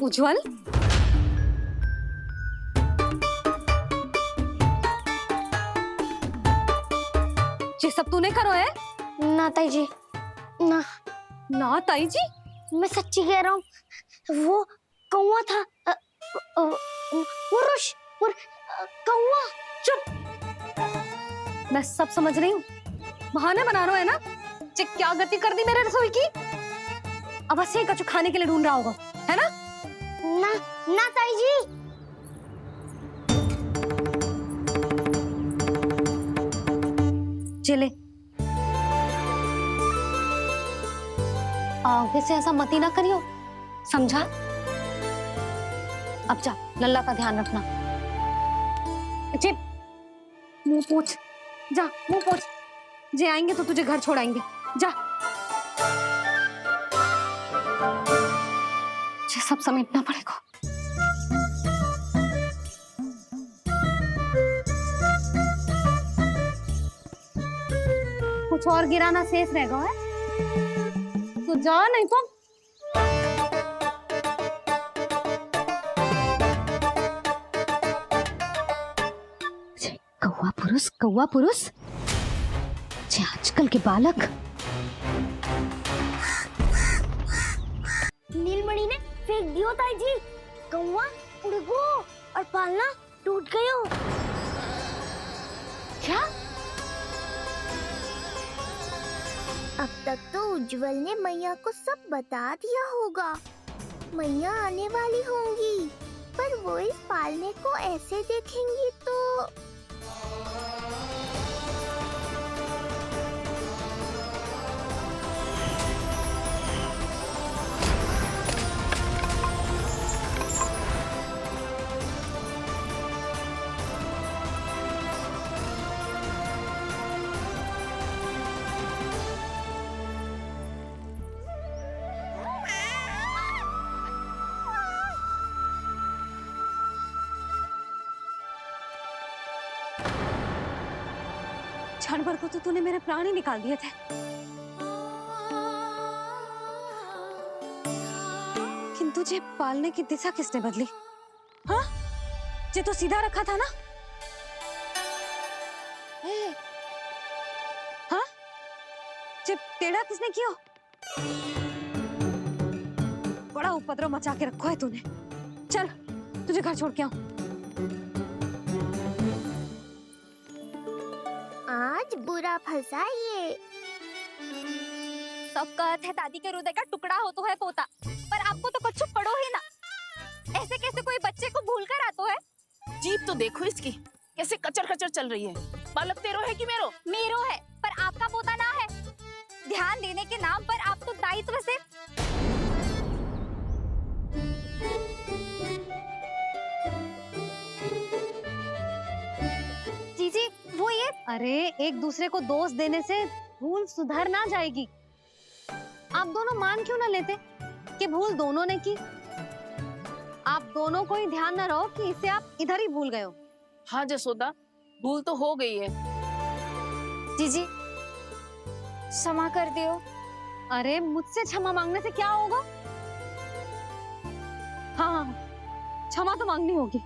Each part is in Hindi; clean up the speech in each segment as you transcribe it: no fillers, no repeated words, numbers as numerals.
उज्जवल, ये सब तूने करो है? ना ताई जी, ना ना ताई जी, मैं सच्ची कह रहा हूँ, वो कौवा था। पुरुष कौवा। चुप, मैं सब समझ रही हूँ, बहाने बना रहा है ना। ये क्या गति कर दी मेरे रसोई की? अब ऐसे कछु खाने के लिए ढूंढ रहा होगा, है ना? ना ना ताई जी। चले, आगे से ऐसा मत ही ना करियो, समझा? अब जा, लल्ला का ध्यान रखना। चिप, मुंह पोछ, जा मुंह पोछ। जे आएंगे तो तुझे घर छोड़ाएंगे, जा। ये सब समेटना पड़ेगा। कुछ और गिराना शेष रहेगा है? तो जा, नहीं तो कौवा पुरुष जे आजकल के बालक। नीलमणि ने फेंक दियो ताई जी। कौवा उड़ गयो और पालना टूट गयो। क्या? अब तक तो उज्जवल ने मैया को सब बता दिया होगा। मैया आने वाली होंगी, पर वो इस पालने को ऐसे देखेंगी तो क्षण भर को तो तूने मेरे प्राण ही निकाल दिए थे। किंतु जे पालने की दिशा किसने बदली? हाँ, जे तो सीधा रखा था ना? हाँ, जे टेढ़ा किसने किया? बड़ा उपद्रव मचा के रखो है तूने। चल, तुझे घर छोड़ के आऊं। आज बुरा फंसा ये। सब कहत है दादी के हृदय का टुकड़ा हो तो है पोता, पर आपको तो कुछ पड़ो ही ना। ऐसे कैसे कोई बच्चे को भूल कर आतो है? जीभ तो देखो इसकी, कैसे कचर कचर चल रही है। बालक तेरो है कि मेरो? मेरो है, पर आपका पोता ना है। ध्यान देने के नाम पर आप तो दायित्व से जीजी, वो ये, अरे एक दूसरे को दोष देने से भूल सुधर ना जाएगी। आप दोनों मान क्यों ना लेते कि भूल दोनों ने की? आप दोनों को ही ध्यान ना रहो कि इसे आप इधर ही भूल गए हो। हाँ जसोदा, भूल तो हो गई है। जीजी क्षमा कर दियो। अरे मुझसे क्षमा मांगने से क्या होगा? हाँ, क्षमा तो मांगनी होगी।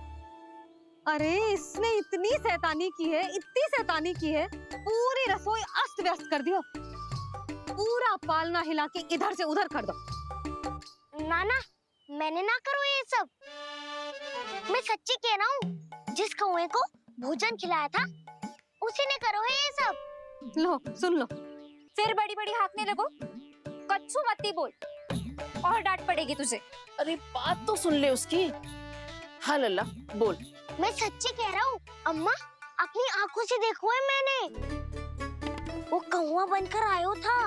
अरे इसने इतनी शैतानी की है, इतनी शैतानी की है, पूरी रसोई अस्त व्यस्त कर दियो। पूरा पालना हिला के इधर से उधर कर दो। नाना, मैंने ना करो ये सब। मैं सच्ची कह रहा हूँ, जिस कौवे को भोजन खिलाया था उसी ने करो है ये सब। लो, सुन लो। फिर बड़ी बड़ी हाकने लगो। कच्छू मत बोल, और डांट पड़ेगी तुझे। अरे बात तो सुन ले उसकी। हाँ लल्ला, बोल। मैं सच्ची कह रहा हूँ अम्मा, अपनी आंखों से देखो है मैंने। वो कौवा बनकर आयो था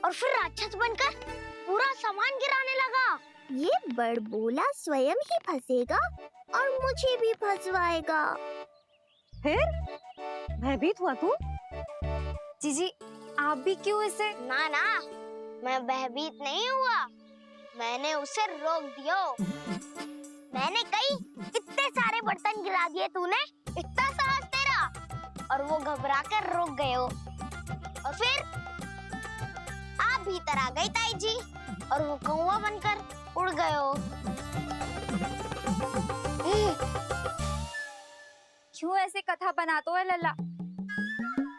और फिर राक्षस बनकर पूरा सामान गिराने लगा। ये बड़बोला स्वयं ही फंसेगा और मुझे भी फंसवाएगा। फिर भयभीत हुआ तू? जीजी आप भी क्यों ऐसे? ना ना, मैं भयभीत नहीं हुआ, मैंने उसे रोक दिया। मैंने कही इतने सारे बर्तन गिरा दिए तूने, इतना साहस तेरा, और वो घबरा कर रुक गए हो। और फिर आप भीतर आ गई ताई जी और वो कौवा बनकर उड़ गए हो। क्यों ऐसे कथा बनाते हो लल्ला?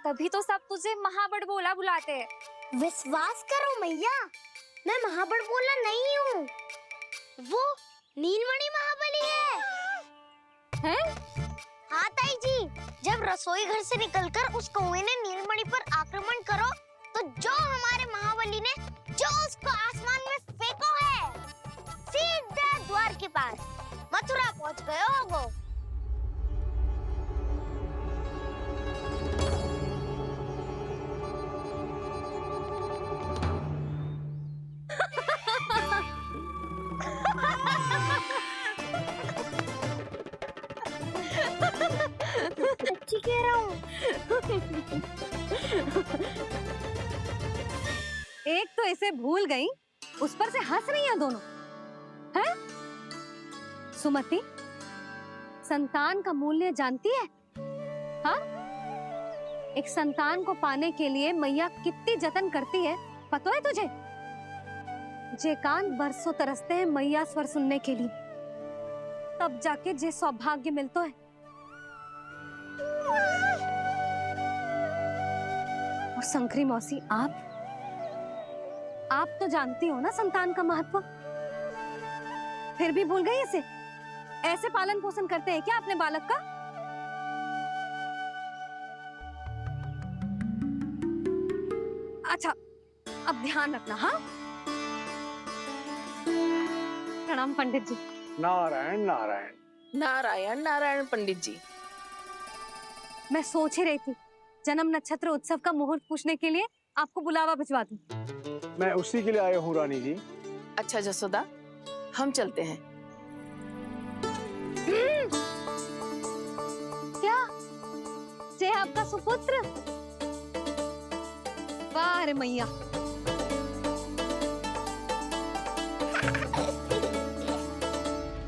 तभी तो सब तुझे महाबड़ बोला बुलाते हैं। विश्वास करो मैया, मैं महाबड़ बोला नहीं हूँ। वो नीलमणि महाबली है। हैं? हाँ ताई जी, जब रसोई घर से निकलकर उस कौवे ने नीलमणि पर आक्रमण करो तो जो हमारे महाबली ने जो उसको आसमान में फेंको है, सीधा द्वार के पास मथुरा पहुंच गए होगो। सच्ची कह रहा हूँ। एक तो इसे भूल गई, उस पर से हंस रही हैं दोनों। हैं? सुमति, संतान का मूल्य जानती है? हाँ? एक संतान को पाने के लिए मैया कितनी जतन करती है, पता है तुझे? जे कान बरसों तरसते हैं मैया स्वर सुनने के लिए, तब जाके जे सौभाग्य मिलता है। और शंकरी मौसी, आप तो जानती हो ना संतान का महत्व, फिर भी भूल गई इसे? ऐसे पालन पोषण करते हैं क्या अपने बालक का? अच्छा, अब ध्यान रखना। हाँ, प्रणाम पंडित जी। नारायण नारायण। नारायण नारायण पंडित जी। मैं सोच ही रही थी जन्म नक्षत्र उत्सव का मुहूर्त पूछने के लिए आपको बुलावा भिजवा दूं। मैं उसी के लिए आया हूँ रानी जी। अच्छा जसोदा, हम चलते हैं। क्या जे आपका सुपुत्र? वाह रे मैया।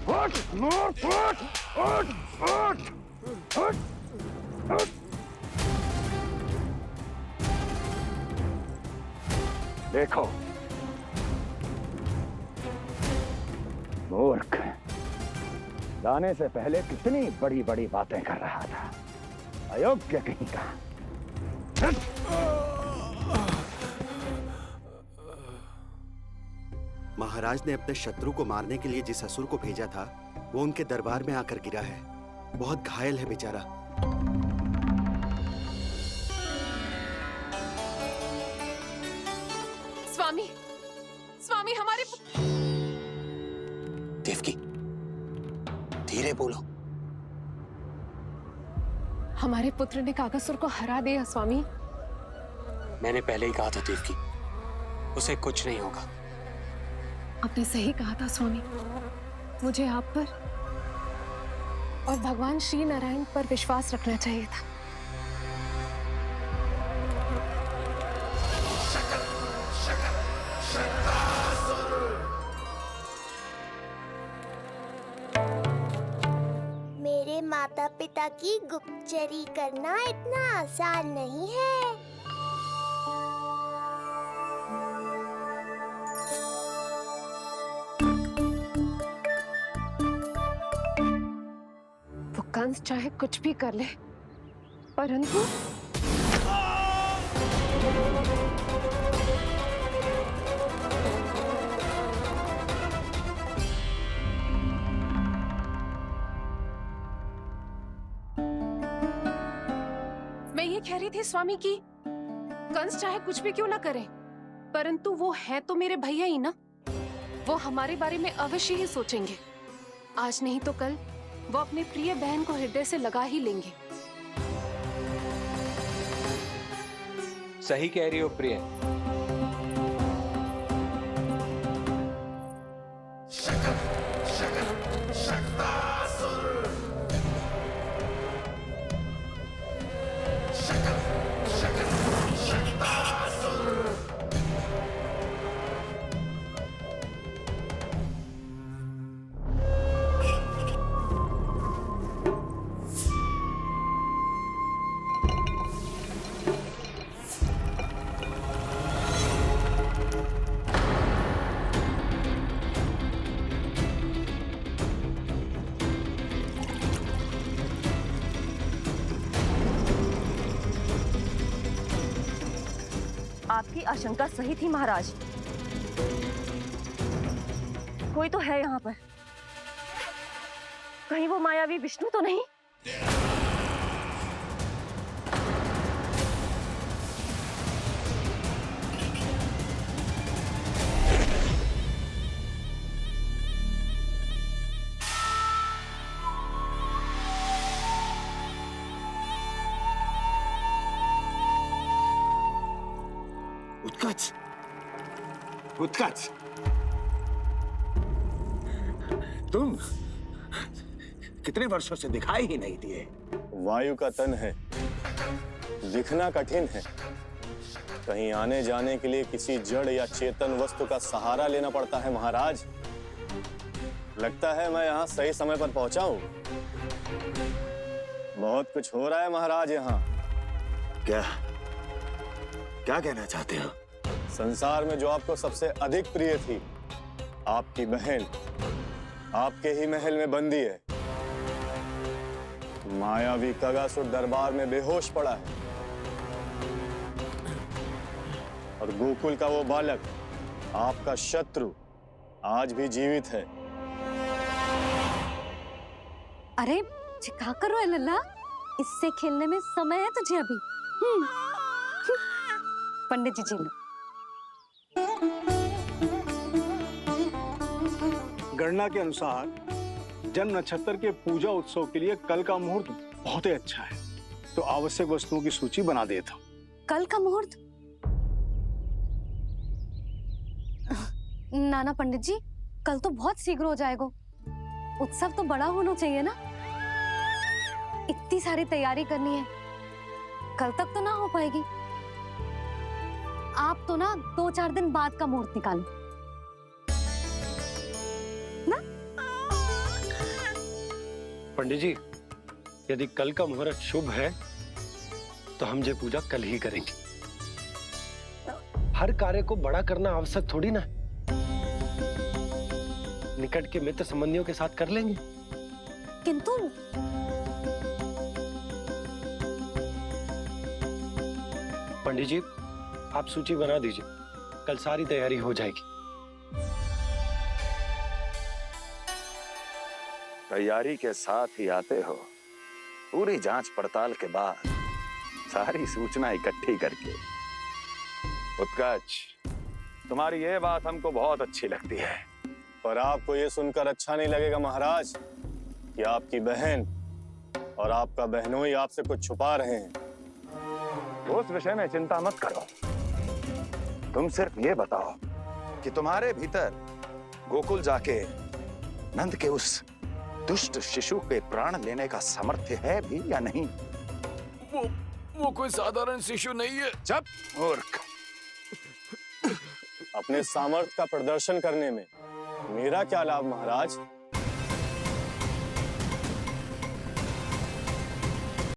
उठ, उठ, उठ, उठ, उठ, उठ, उठ। देखो मूर्ख, जाने से पहले कितनी बड़ी बड़ी बातें कर रहा था, अयोग्य कहीं का। महाराज ने अपने शत्रु को मारने के लिए जिस असुर को भेजा था, वो उनके दरबार में आकर गिरा है। बहुत घायल है बेचारा। स्वामी, स्वामी हमारे देवकी, धीरे बोलो। हमारे पुत्र ने काकासुर को हरा दिया स्वामी। मैंने पहले ही कहा था देवकी, उसे कुछ नहीं होगा। आपने सही कहा था स्वामी। मुझे आप पर और भगवान श्री नारायण पर विश्वास रखना चाहिए था। मेरे माता पिता की गुप्तचरी करना इतना आसान नहीं है। वो कंस चाहे कुछ भी कर ले, परंतु मैं ये कह रही थी स्वामी कि कंस चाहे कुछ भी क्यों ना करे, परंतु वो है तो मेरे भैया ही ना। वो हमारे बारे में अवश्य ही सोचेंगे। आज नहीं तो कल वो अपने प्रिय बहन को हृदय से लगा ही लेंगे। सही कह रही हो प्रिय। आपकी आशंका सही थी महाराज। कोई तो है यहाँ पर। कहीं वो मायावी विष्णु तो नहीं? उत्कच, उत्कच, तुम कितने वर्षों से दिखाई ही नहीं दिए। वायु का तन है, दिखना कठिन है। कहीं आने जाने के लिए किसी जड़ या चेतन वस्तु का सहारा लेना पड़ता है महाराज। लगता है मैं यहाँ सही समय पर पहुंचा हूँ। बहुत कुछ हो रहा है महाराज यहाँ। क्या क्या कहना चाहते हो? संसार में जो आपको सबसे अधिक प्रिय थी, आपकी बहन, आपके ही महल में बंदी है। मायावी कगासुर दरबार में बेहोश पड़ा है और गोकुल का वो बालक, आपका शत्रु, आज भी जीवित है। अरे चिका करो लल्ला, इससे खेलने में समय है तुझे अभी। पंडित जी जी लो। गणना के अनुसार जन्म नक्षत्र के पूजा उत्सव के लिए कल का मुहूर्त बहुत ही अच्छा है, तो आवश्यक वस्तुओं की सूची बना देता हूँ। कल का मुहूर्त? नाना पंडित जी, कल तो बहुत शीघ्र हो जाएगा। उत्सव तो बड़ा होना चाहिए ना। इतनी सारी तैयारी करनी है, कल तक तो ना हो पाएगी। आप तो ना 2-4 दिन बाद का मुहूर्त निकालो ना। पंडित जी, यदि कल का मुहूर्त शुभ है तो हम ये पूजा कल ही करेंगे। हर कार्य को बड़ा करना आवश्यक थोड़ी ना। निकट के मित्र संबंधियों के साथ कर लेंगे। किंतु पंडित जी, आप सूची बना दीजिए, कल सारी तैयारी हो जाएगी। तैयारी के साथ ही आते हो, पूरी जांच पड़ताल के बाद सारी सूचना इकट्ठी करके। उत्कच, तुम्हारी ये बात हमको बहुत अच्छी लगती है। पर आपको ये सुनकर अच्छा नहीं लगेगा महाराज कि आपकी बहन और आपका बहनोई आपसे कुछ छुपा रहे हैं। उस विषय में चिंता मत करो। तुम सिर्फ ये बताओ कि तुम्हारे भीतर गोकुल जाके नंद के उस दुष्ट शिशु के प्राण लेने का सामर्थ्य है भी या नहीं? वो कोई साधारण शिशु नहीं है। चुप मूर्ख। अपने सामर्थ्य का प्रदर्शन करने में मेरा क्या लाभ महाराज?